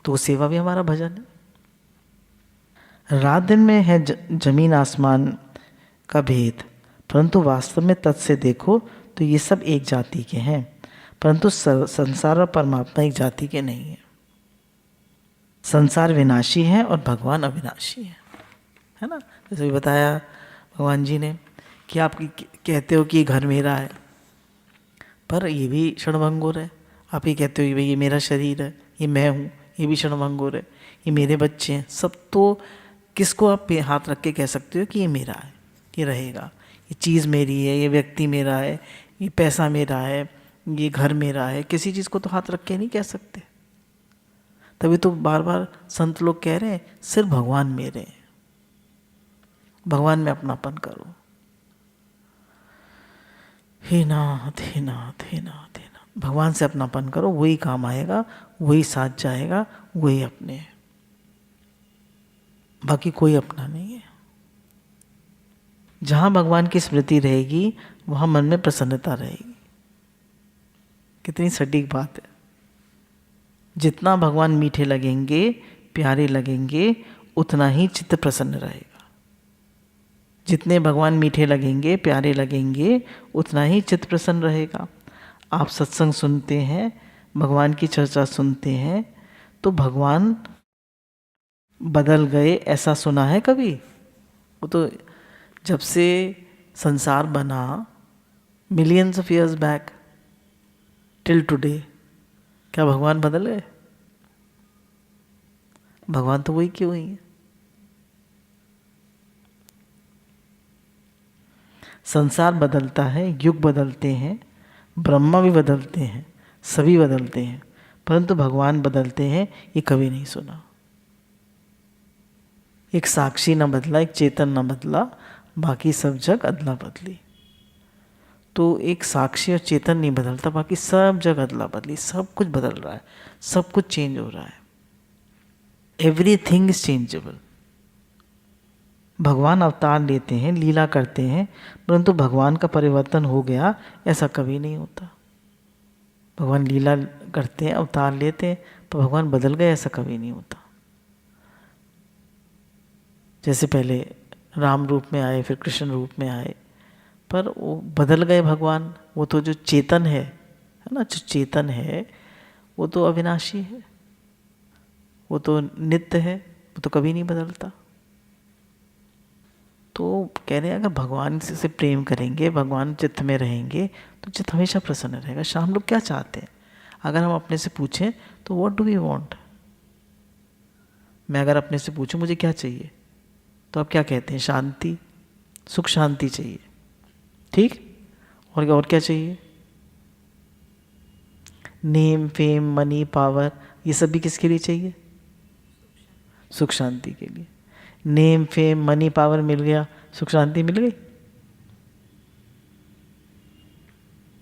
तो वो सेवा भी हमारा भजन है। रात दिन में है जमीन आसमान का भेद, परंतु वास्तव में तत् से देखो तो ये सब एक जाति के हैं, परंतु संसार और परमात्मा एक जाति के नहीं है। संसार विनाशी है और भगवान अविनाशी है ना। जैसे भी बताया भगवान जी ने कि आप कहते हो कि ये घर मेरा है, पर ये भी क्षणभंगुर है। आप ये कहते हो कि भाई ये मेरा शरीर है, ये मैं हूँ, ये भी क्षणभंगुर है, ये मेरे बच्चे हैं, सब तो किसको आप पे हाथ रख के कह सकते हो कि ये मेरा है, ये रहेगा, ये चीज़ मेरी है, ये व्यक्ति मेरा है, ये पैसा मेरा है, ये घर मेरा है। किसी चीज़ को तो हाथ रख के नहीं कह सकते। तभी तो बार बार संत लोग कह रहे हैं सिर्फ भगवान मेरे हैं, भगवान में अपनापन करो। हे नाथ हे नाथ हे नाथ हे नाथ, भगवान से अपनापन करो, वही काम आएगा, वही साथ जाएगा, वही अपने है, बाकी कोई अपना नहीं है। जहाँ भगवान की स्मृति रहेगी वहाँ मन में प्रसन्नता रहेगी। कितनी सटीक बात है। जितना भगवान मीठे लगेंगे, प्यारे लगेंगे, उतना ही चित्त प्रसन्न रहेगा। जितने भगवान मीठे लगेंगे, प्यारे लगेंगे, उतना ही चित्त प्रसन्न रहेगा। आप सत्संग सुनते हैं, भगवान की चर्चा सुनते हैं, तो भगवान बदल गए ऐसा सुना है कभी? वो तो जब से संसार बना, millions of years back till today, क्या भगवान बदल गए? भगवान तो वही क्यों ही है। संसार बदलता है, युग बदलते हैं, ब्रह्मा भी बदलते हैं, सभी बदलते हैं, परंतु भगवान बदलते हैं ये कभी नहीं सुना। एक साक्षी न बदला, एक चेतन न बदला, बाकी सब जग अदला बदली। तो एक साक्षी और चेतन नहीं बदलता, बाकी सब जग अदला बदली। सब कुछ बदल रहा है, सब कुछ चेंज हो रहा है। Everything is changeable. भगवान अवतार लेते हैं, लीला करते हैं, परंतु भगवान का परिवर्तन हो गया ऐसा कभी नहीं होता। भगवान लीला करते हैं, अवतार लेते हैं, पर भगवान बदल गए ऐसा कभी नहीं होता। जैसे पहले राम रूप में आए, फिर कृष्ण रूप में आए, पर वो बदल गए भगवान। वो तो जो चेतन है ना, जो चेतन है वो तो अविनाशी है, वो तो नित्य है, वो तो कभी नहीं बदलता। तो कह रहे हैं अगर भगवान से प्रेम करेंगे, भगवान चित्त में रहेंगे, तो चित्त हमेशा प्रसन्न रहेगा। शाम लोग क्या चाहते हैं? अगर हम अपने से पूछें तो व्हाट डू वी वांट? मैं अगर अपने से पूछूं मुझे क्या चाहिए, तो आप क्या कहते हैं? शांति, सुख शांति चाहिए, ठीक। और क्या चाहिए? नेम, फेम, मनी, पावर, ये सब भी किसके लिए चाहिए? सुख शांति के लिए। नेम, फेम, मनी, पावर मिल गया, सुख शांति मिल गई?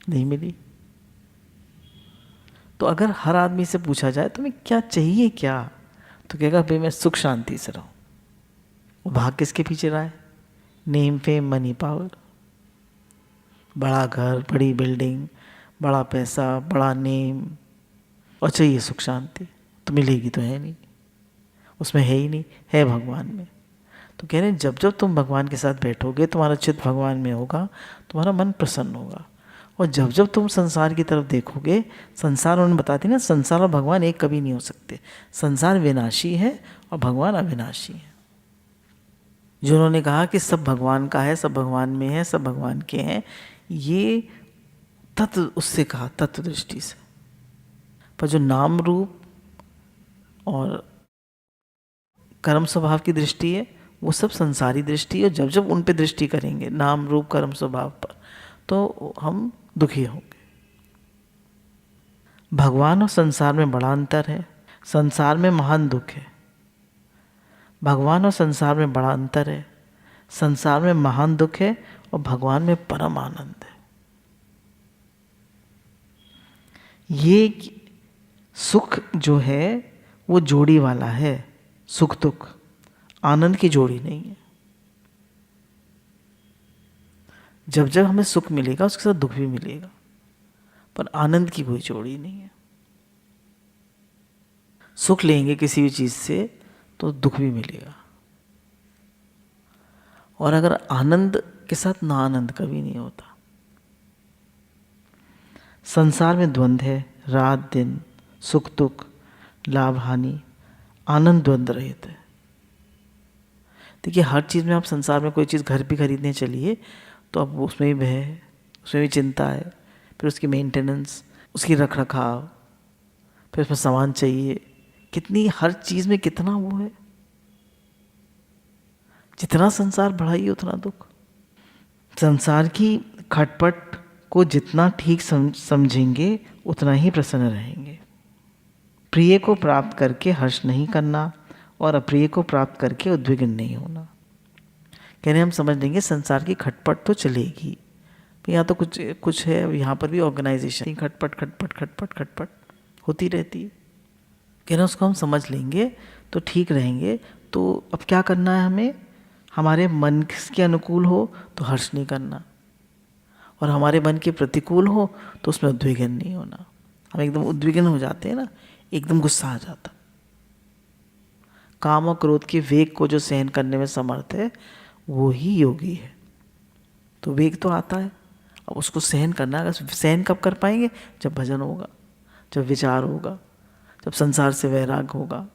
नहीं मिली। तो अगर हर आदमी से पूछा जाए तुम्हें क्या चाहिए क्या, तो कहेगा भाई मैं सुख शांति से रहूं। वो भाग किसके पीछे रहा है? नेम, फेम, मनी, पावर, बड़ा घर, बड़ी बिल्डिंग, बड़ा पैसा, बड़ा नेम, और चाहिए सुख शांति। तो मिलेगी तो है नहीं, उसमें है ही नहीं, है भगवान में। तो कह रहे हैं जब जब तुम भगवान के साथ बैठोगे, तुम्हारा चित्त भगवान में होगा, तुम्हारा मन प्रसन्न होगा। और जब जब तुम संसार की तरफ देखोगे, संसार, उन्होंने बताती ना, संसार और भगवान एक कभी नहीं हो सकते। संसार विनाशी है और भगवान अविनाशी है। जो उन्होंने कहा कि सब भगवान का है, सब भगवान में है, सब भगवान के हैं, ये तत्व उससे कहा, तत्व दृष्टि से। पर जो नाम रूप और कर्म स्वभाव की दृष्टि है, वो सब संसारी दृष्टि है। जब जब उन पे दृष्टि करेंगे, नाम रूप कर्म स्वभाव पर, तो हम दुखी होंगे। भगवान और संसार में बड़ा अंतर है। संसार में महान दुख है, भगवान और संसार में बड़ा अंतर है। संसार में महान दुख है और भगवान में परम आनंद है। ये सुख जो है वो जोड़ी वाला है, सुख दुख, आनंद की जोड़ी नहीं है। जब जब हमें सुख मिलेगा उसके साथ दुख भी मिलेगा, पर आनंद की कोई जोड़ी नहीं है। सुख लेंगे किसी भी चीज से तो दुख भी मिलेगा, और अगर आनंद के साथ ना आनंद कभी नहीं होता। संसार में द्वंद्व है, रात दिन, सुख दुख, लाभ हानि, आनंद द्वंद रहित है। देखिए, हर चीज़ में आप संसार में कोई चीज़ घर भी खरीदने चलिए तो अब उसमें भी भय है, उसमें भी चिंता है, फिर उसकी मेंटेनेंस, उसकी रख रखाव, फिर उसमें सामान चाहिए, कितनी हर चीज़ में कितना वो है। जितना संसार बढ़ाइए उतना दुख। संसार की खटपट को जितना ठीक समझेंगे उतना ही प्रसन्न रहेंगे। प्रिय को प्राप्त करके हर्ष नहीं करना और अप्रिय को प्राप्त करके उद्विग्न नहीं होना। कहने हम समझ लेंगे संसार की खटपट तो चलेगी, यहाँ तो कुछ है, यहाँ पर भी ऑर्गेनाइजेशन खटपट खटपट खटपट खटपट होती रहती है। कहना उसको हम समझ लेंगे तो ठीक रहेंगे। तो अब क्या करना है हमें? हमारे मन के अनुकूल हो तो हर्ष नहीं करना, और हमारे मन के प्रतिकूल हो तो उसमें उद्विग्न नहीं होना। हम एकदम उद्विग्न हो जाते हैं ना, एकदम गुस्सा आ जाता। काम और क्रोध के वेग को जो सहन करने में समर्थ है वो ही योगी है। तो वेग तो आता है, अब उसको सहन करना। अगर सहन कब कर पाएंगे? जब भजन होगा, जब विचार होगा, जब संसार से वैराग होगा,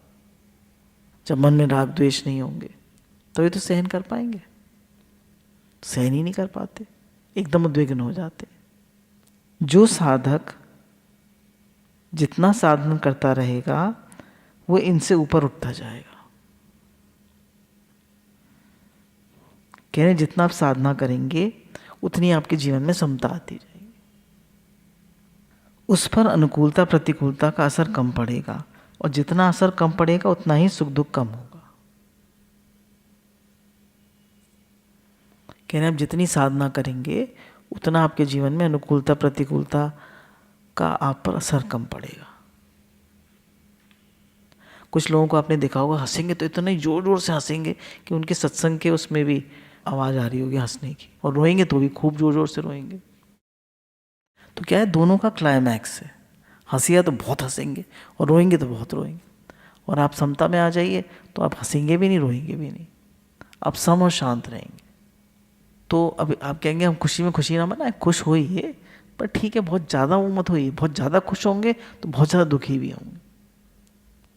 जब मन में राग द्वेष नहीं होंगे, तभी तो सहन कर पाएंगे। सहन ही नहीं कर पाते, एकदम उद्विग्न हो जाते। जो साधक जितना साधन करता रहेगा वो इनसे ऊपर उठता जाएगा। कह रहे जितना आप साधना करेंगे उतनी आपके जीवन में समता आती जाएगी। उस पर अनुकूलता प्रतिकूलता का असर कम पड़ेगा, और जितना असर कम पड़ेगा उतना ही सुख दुख कम होगा। कह रहे आप जितनी साधना करेंगे उतना आपके जीवन में अनुकूलता प्रतिकूलता का आप पर असर कम पड़ेगा। कुछ लोगों को आपने देखा होगा, हंसेंगे तो इतने जोर जोर से हंसेंगे कि उनके सत्संग के उसमें भी आवाज़ आ रही होगी हंसने की, और रोएंगे तो भी खूब जोर जोर से रोएंगे। तो क्या है, दोनों का क्लाइमैक्स है। हंसिया तो बहुत हंसेंगे और रोएंगे तो बहुत रोएंगे। और आप समता में आ जाइए तो आप हंसेंगे भी नहीं, रोएंगे भी नहीं, आप सम और शांत रहेंगे। तो अब आप कहेंगे हम खुशी में खुशी ना मनाएं, खुश होइए, पर ठीक है बहुत ज़्यादा वो मत होइए। बहुत ज़्यादा खुश होंगे तो बहुत ज़्यादा दुखी भी होंगे,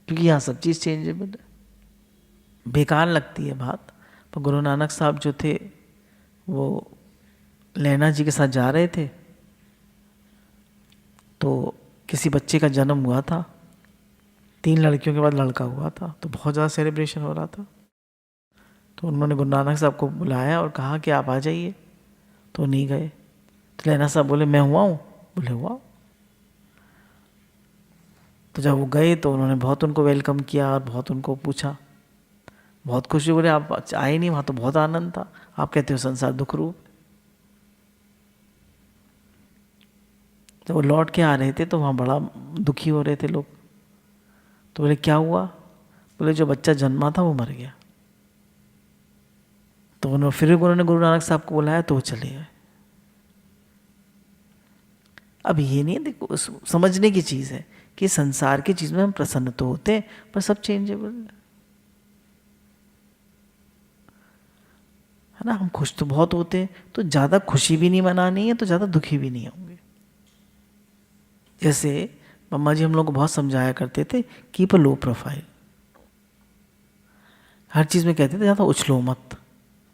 क्योंकि यहाँ सब चीज़ चेंजेबल है। बेकार लगती है बात, पर गुरु नानक साहब जो थे वो लैना जी के साथ जा रहे थे, तो किसी बच्चे का जन्म हुआ था, 3 लड़कियों के बाद लड़का हुआ था, तो बहुत ज़्यादा सेलिब्रेशन हो रहा था। तो उन्होंने गुरु नानक साहब को बुलाया और कहा कि आप आ जाइए, तो नहीं गए। तो लैना साहब बोले मैं हुआ हूँ, बोले हुआ। तो जब वो गए तो उन्होंने बहुत उनको वेलकम किया और बहुत उनको पूछा, बहुत खुशी। बोले आप आए नहीं, वहाँ तो बहुत आनंद था, आप कहते हो संसार दुख रूप। जब वो लौट के आ रहे थे तो वहाँ बड़ा दुखी हो रहे थे लोग। तो बोले क्या हुआ? बोले जो बच्चा जन्मा था वो मर गया। तो उन्होंने फिर उन्होंने गुरु नानक साहब को बुलाया तो वो चले गए। अब ये नहीं, देखो समझने की चीज़ है कि संसार की चीज़ में हम प्रसन्न तो होते हैं, पर सब चेंजेबल है ना। हम खुश तो बहुत होते हैं, तो ज़्यादा खुशी भी नहीं मनानी है तो ज़्यादा दुखी भी नहीं होंगे। जैसे मम्मा जी हम लोग को बहुत समझाया करते थे, कीप अ लो प्रोफाइल। हर चीज़ में कहते थे ज़्यादा उछलो मत।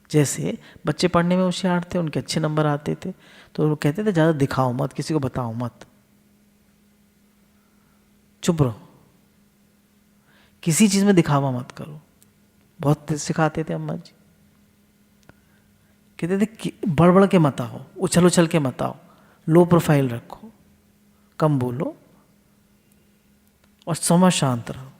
जैसे बच्चे पढ़ने में होशियार थे, उनके अच्छे नंबर आते थे, तो वो कहते थे ज़्यादा दिखाओ मत, किसी को बताओ मत, चुप रहो। किसी चीज़ में दिखावा मत करो। बहुत सिखाते थे अम्मा जी, कहते थे कि बढ़ बढ़ के मत आओ, उछल उछल के मत आओ, लो प्रोफाइल रखो, कम बोलो और समय शांत रहो।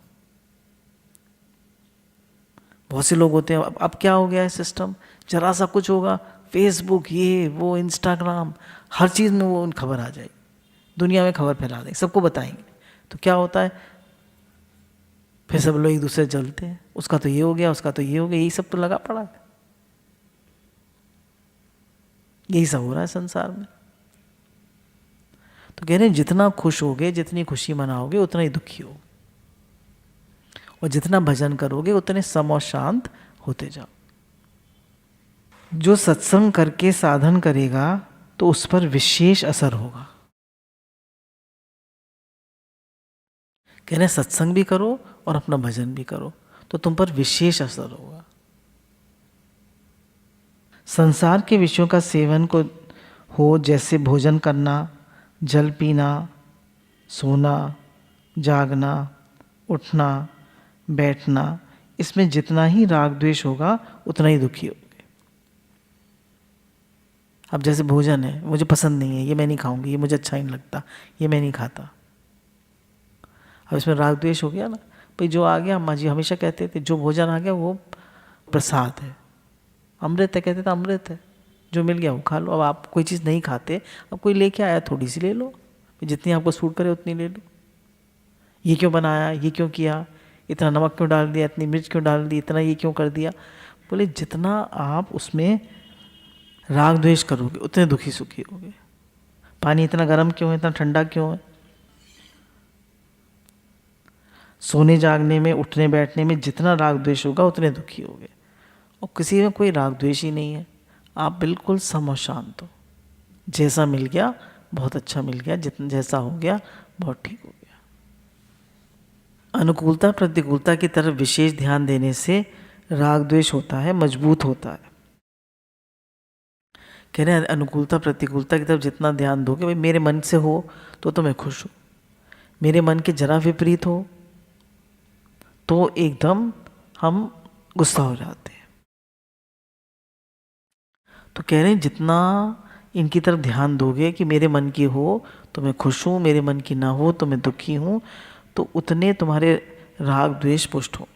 बहुत से लोग होते हैं, अब क्या हो गया है सिस्टम, जरा सा कुछ होगा, फेसबुक, ये वो, इंस्टाग्राम, हर चीज़ में वो खबर आ जाएगी, दुनिया में खबर फैला देंगे, सबको बताएंगे। तो क्या होता है, फिर सब लोग एक दूसरे से जलते हैं, उसका तो ये हो गया, उसका तो ये हो गया, यही सब तो लगा पड़ा है, यही सब हो रहा है संसार में। तो कह रहे हैं जितना खुश होगे, जितनी खुशी मनाओगे, उतना ही दुखी हो, और जितना भजन करोगे उतने सम और शांत होते जाओ। जो सत्संग करके साधन करेगा तो उस पर विशेष असर होगा। कह रहे हैं सत्संग भी करो और अपना भजन भी करो तो तुम पर विशेष असर होगा। संसार के विषयों का सेवन को हो, जैसे भोजन करना, जल पीना, सोना, जागना, उठना, बैठना, इसमें जितना ही राग द्वेष होगा उतना ही दुखी होगे। अब जैसे भोजन है, मुझे पसंद नहीं है, ये मैं नहीं खाऊंगी, ये मुझे अच्छा नहीं लगता, ये मैं नहीं खाता, अब इसमें राग द्वेष हो गया ना। भाई जो आ गया, अम्मा जी हमेशा कहते थे जो भोजन आ गया वो प्रसाद है, अमृत है, कहते थे अमृत है, जो मिल गया वो खा लो। अब आप कोई चीज़ नहीं खाते, अब कोई लेके आया थोड़ी सी ले लो, जितनी आपको सूट करे उतनी ले लो। ये क्यों बनाया, ये क्यों किया, इतना नमक क्यों डाल दिया, इतनी मिर्च क्यों डाल दी, इतना ये क्यों कर दिया। बोले जितना आप उसमें राग द्वेष करोगे उतने दुखी सुखी होगे। पानी इतना गर्म क्यों है, इतना ठंडा क्यों है। सोने जागने में, उठने बैठने में जितना राग द्वेष होगा उतने दुखी होगे, और किसी में कोई राग द्वेष ही नहीं है, आप बिल्कुल सम और शांत हो। जैसा मिल गया बहुत अच्छा मिल गया, जितना जैसा हो गया बहुत ठीक हो गया। अनुकूलता प्रतिकूलता की तरफ विशेष ध्यान देने से राग द्वेष होता है, मजबूत होता है। कह रहे हैं अनुकूलता प्रतिकूलता की तरफ जितना ध्यान दोगे, भाई मेरे मन से हो तो मैं खुश हूँ, मेरे मन के जरा विपरीत हो तो एकदम हम गुस्सा हो जाते हैं। तो कह रहे हैं जितना इनकी तरफ ध्यान दोगे कि मेरे मन की हो तो मैं खुश हूँ, मेरे मन की ना हो तो मैं दुखी हूँ, तो उतने तुम्हारे राग द्वेष पुष्ट होंगे।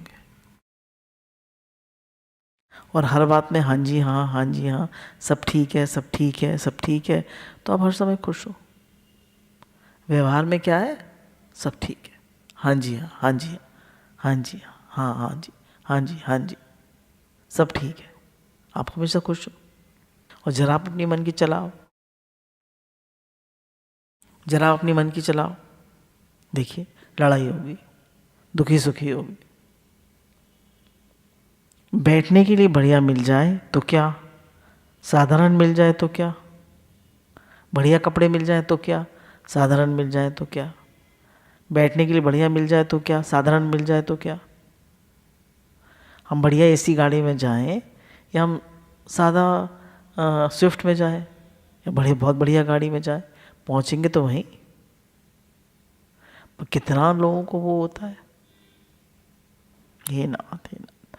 और हर बात में हाँ जी हाँ, हाँ जी हाँ, सब ठीक है, सब ठीक है, सब ठीक है, तो आप हर समय खुश हो। व्यवहार में क्या है, सब ठीक है, हाँ जी हाँ, हाँ जी हाँ, हाँ जी हाँ, हाँ हाँ जी, हाँ जी हाँ जी, सब ठीक है, आप हमेशा खुश हो। और जरा आप अपनी मन की चलाओ, जरा अपनी मन की चलाओ, देखिए लड़ाई होगी, दुखी सुखी होगी। बैठने के लिए बढ़िया मिल जाए तो क्या, साधारण मिल जाए तो क्या, बढ़िया कपड़े मिल जाए तो क्या, साधारण मिल जाए तो क्या, बैठने के लिए बढ़िया मिल जाए तो क्या, साधारण मिल जाए तो क्या। हम बढ़िया एसी गाड़ी में जाएं या हम सादा स्विफ्ट में जाएं या बहुत बढ़िया गाड़ी में जाएं, पहुंचेंगे तो वहीं। पर कितना लोगों को वो होता है, ये नाथ है नाथ।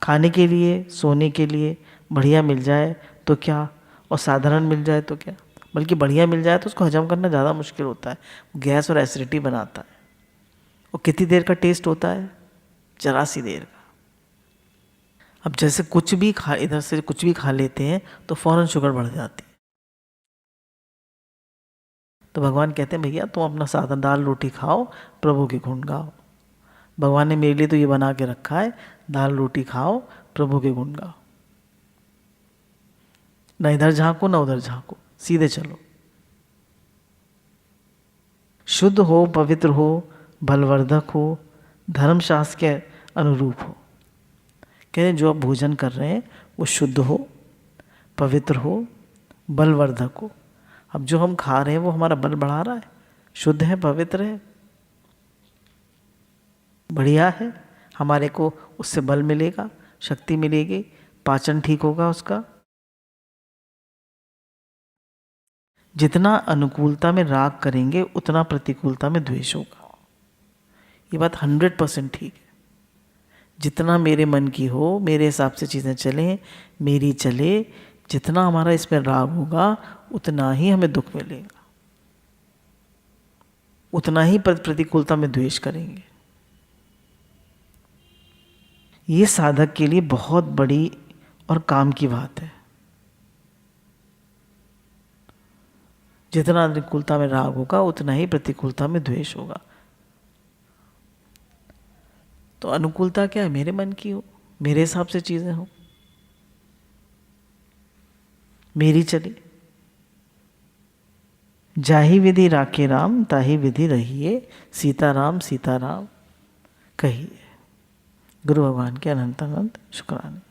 खाने के लिए, सोने के लिए बढ़िया मिल जाए तो क्या, और साधारण मिल जाए तो क्या। बल्कि बढ़िया मिल जाए तो उसको हजम करना ज़्यादा मुश्किल होता है, गैस और एसिडिटी बनाता है। और कितनी देर का टेस्ट होता है, जरा सी देर का। अब जैसे कुछ भी खा, इधर से कुछ भी खा लेते हैं तो फौरन शुगर बढ़ जाती है। तो भगवान कहते हैं भैया तुम अपना सादा दाल रोटी खाओ, प्रभु के गुण गाओ। भगवान ने मेरे लिए तो ये बना के रखा है, दाल रोटी खाओ, प्रभु के गुण गाओ। ना इधर झांको ना उधर झांको, सीधे चलो। शुद्ध हो, पवित्र हो, बलवर्धक हो, धर्मशास्त्र के अनुरूप हो। कह रहे जो आप भोजन कर रहे हैं वो शुद्ध हो, पवित्र हो, बलवर्धक हो। अब जो हम खा रहे हैं वो हमारा बल बढ़ा रहा है, शुद्ध है, पवित्र है, बढ़िया है, हमारे को उससे बल मिलेगा, शक्ति मिलेगी, पाचन ठीक होगा उसका। जितना अनुकूलता में राग करेंगे उतना प्रतिकूलता में द्वेष होगा। ये बात 100% ठीक है। जितना मेरे मन की हो, मेरे हिसाब से चीज़ें चलें, मेरी चले, जितना हमारा इसमें राग होगा उतना ही हमें दुख मिलेगा, उतना ही प्रतिकूलता में द्वेष करेंगे। ये साधक के लिए बहुत बड़ी और काम की बात है। जितना अनुकूलता में राग होगा उतना ही प्रतिकूलता में द्वेष होगा। तो अनुकूलता क्या है? मेरे मन की हो, मेरे हिसाब से चीजें हो, मेरी चली। जाही विधि राखे राम, ताही विधि रहिए, सीताराम सीताराम कहिए। गुरु भगवान के अनंत अनंत शुक्राने।